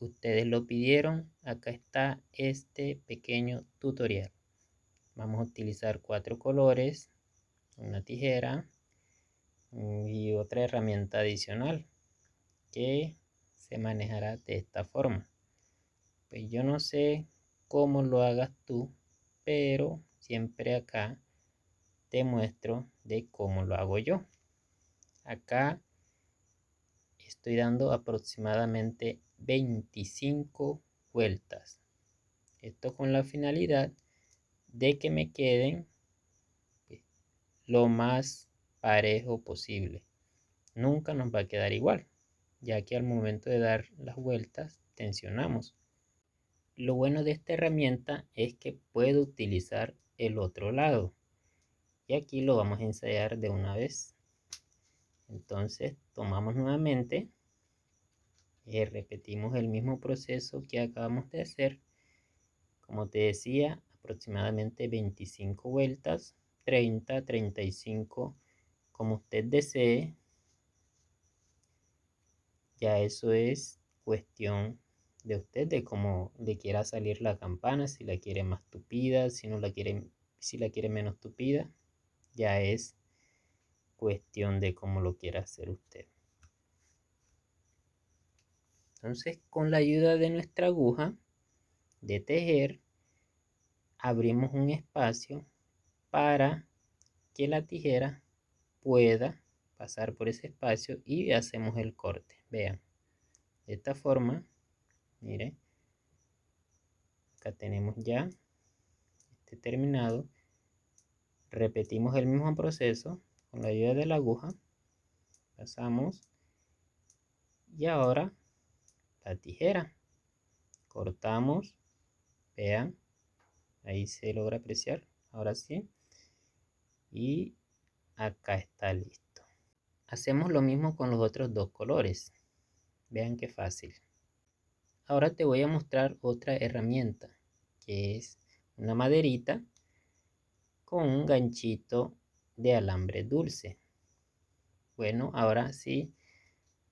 ustedes lo pidieron, acá está este pequeño tutorial. Vamos a utilizar 4 colores, una tijera y otra herramienta adicional que se manejará de esta forma. Pues yo no sé cómo lo hagas tú, pero siempre acá te muestro de cómo lo hago yo. Acá estoy dando aproximadamente 25 vueltas. Esto con la finalidad de que me queden lo más parejo posible. Nunca nos va a quedar igual, ya que al momento de dar las vueltas tensionamos. Lo bueno de esta herramienta es que puedo utilizar el otro lado. Y aquí lo vamos a ensayar de una vez. Entonces tomamos nuevamente y repetimos el mismo proceso que acabamos de hacer. Como te decía, aproximadamente 25 vueltas, 30, 35, como usted desee. Ya eso es cuestión de usted, de cómo le quiera salir la campana, si la quiere más tupida, si no la quiere, si la quiere menos tupida. Ya es cuestión de cómo lo quiera hacer usted. Entonces, con la ayuda de nuestra aguja de tejer, abrimos un espacio para que la tijera pueda pasar por ese espacio y hacemos el corte. Vean, de esta forma, mire, acá tenemos ya este terminado. Repetimos el mismo proceso con la ayuda de la aguja. Pasamos y ahora la tijera. Cortamos, vean, ahí se logra apreciar, ahora sí. Y acá está listo. Hacemos lo mismo con los otros dos colores. Vean qué fácil. Ahora te voy a mostrar otra herramienta, que es una maderita con un ganchito de alambre dulce. Bueno, ahora sí,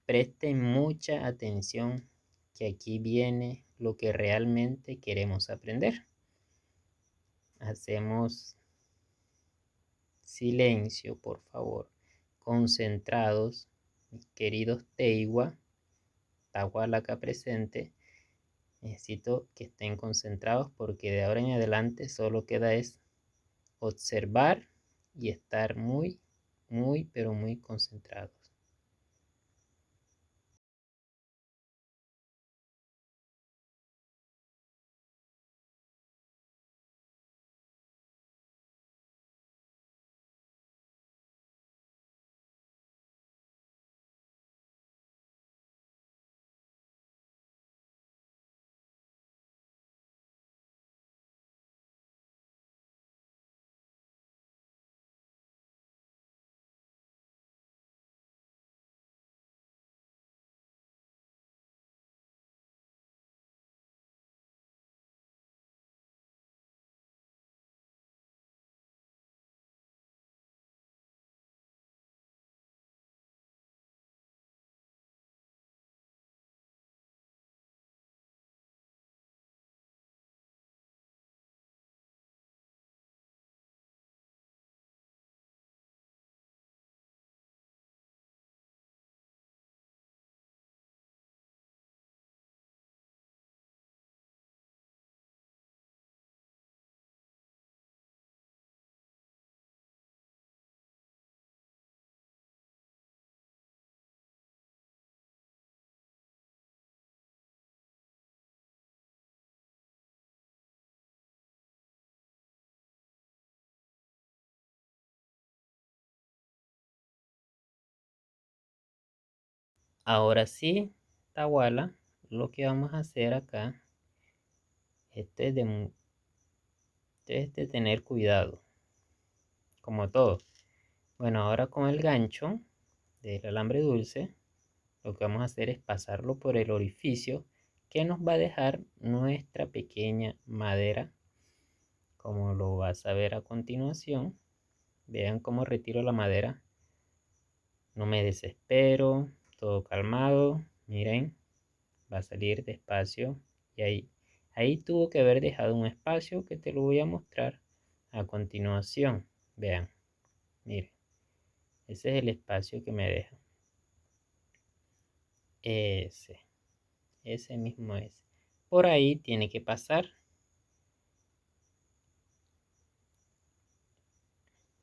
presten mucha atención, que aquí viene lo que realmente queremos aprender. Hacemos silencio, por favor. Concentrados, mis queridos Teiwa, Tahuala acá presente. Necesito que estén concentrados porque de ahora en adelante solo queda es observar y estar muy, pero muy concentrados. Ahora sí, Tawala, lo que vamos a hacer acá, es de tener cuidado, como todo. Bueno, ahora con el gancho del alambre dulce, lo que vamos a hacer es pasarlo por el orificio que nos va a dejar nuestra pequeña madera, como lo vas a ver a continuación. Vean cómo retiro la madera. No me desespero, todo calmado. Miren, va a salir despacio y ahí tuvo que haber dejado un espacio que te lo voy a mostrar a continuación. Vean, miren, ese es el espacio que me deja. Ese mismo es. Por ahí tiene que pasar.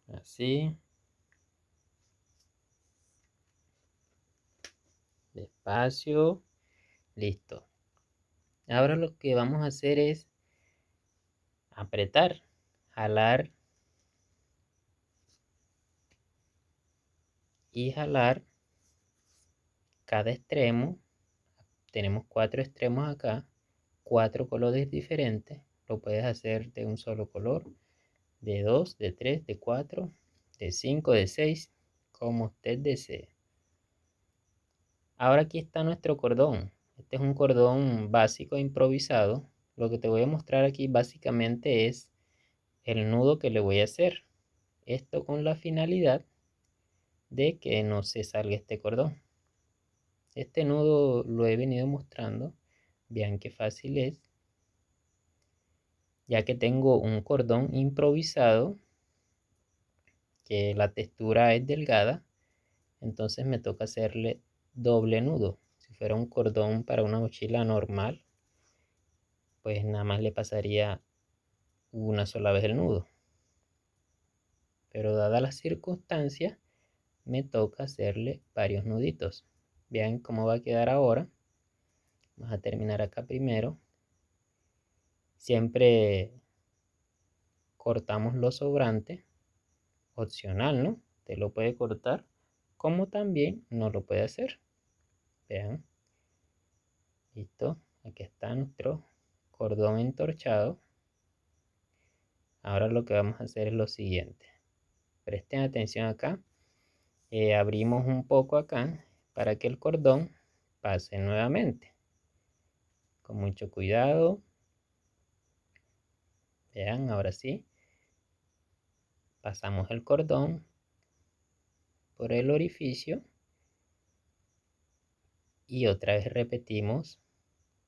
Así. Despacio. Listo. Ahora lo que vamos a hacer es apretar, jalar y jalar cada extremo. Tenemos 4 extremos acá, 4 colores diferentes. Lo puedes hacer de un solo color, de 2, de 3, de 4, de 5, de 6, como usted desee. Ahora aquí está nuestro cordón. Este es un cordón básico improvisado. Lo que te voy a mostrar aquí básicamente es el nudo que le voy a hacer. Esto con la finalidad de que no se salga este cordón. Este nudo lo he venido mostrando. Vean qué fácil es. Ya que tengo un cordón improvisado, que la textura es delgada, entonces me toca hacerle doble nudo. Si fuera un cordón para una mochila normal, pues nada más le pasaría una sola vez el nudo. Pero dadas las circunstancias, me toca hacerle varios nuditos. Vean cómo va a quedar ahora. Vamos a terminar acá primero. Siempre cortamos lo sobrante, opcional, ¿no? Usted lo puede cortar, como también no lo puede hacer. Vean. Listo. Aquí está nuestro cordón entorchado. Ahora lo que vamos a hacer es lo siguiente. Presten atención acá. Abrimos un poco acá para que el cordón pase nuevamente. Con mucho cuidado. Vean, ahora sí. Pasamos el cordón por el orificio. Y otra vez repetimos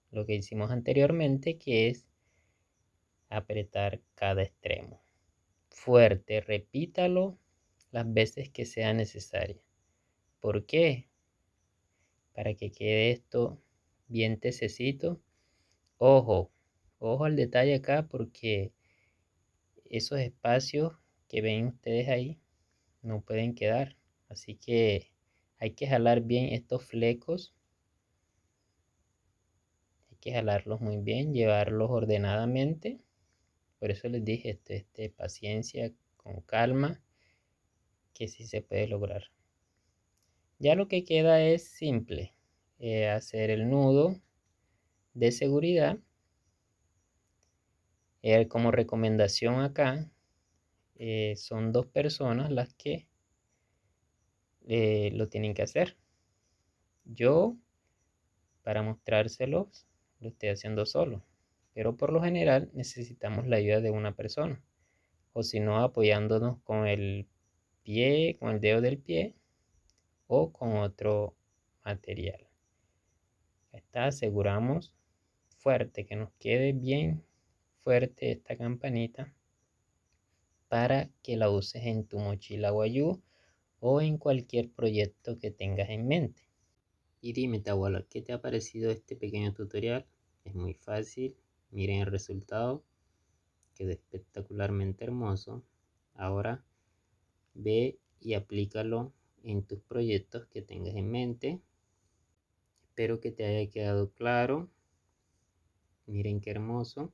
lo que hicimos anteriormente, que es apretar cada extremo. Fuerte, repítalo las veces que sea necesario. ¿Por qué? Para que quede esto bien tesecito. Ojo, ojo al detalle acá porque esos espacios que ven ustedes ahí no pueden quedar. Así que hay que jalar bien estos flecos. Hay que jalarlos muy bien, llevarlos ordenadamente. Por eso les dije esto, paciencia, con calma, que sí se puede lograr. Ya lo que queda es simple. Hacer el nudo de seguridad. Como recomendación acá, son 2 personas las que lo tienen que hacer. Yo, para mostrárselos, lo estoy haciendo solo. Pero por lo general necesitamos la ayuda de una persona. O si no, apoyándonos con el pie, con el dedo del pie o con otro material. Está, aseguramos fuerte, que nos quede bien fuerte esta campanita para que la uses en tu mochila guayú o en cualquier proyecto que tengas en mente. Y dime, Tawala, ¿qué te ha parecido este pequeño tutorial? Es muy fácil, miren el resultado, quedó espectacularmente hermoso. Ahora ve y aplícalo en tus proyectos que tengas en mente. Espero que te haya quedado claro. Miren qué hermoso.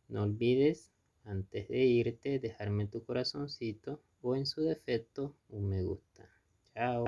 No olvides, antes de irte, dejarme tu corazoncito o en su defecto un me gusta. Chao.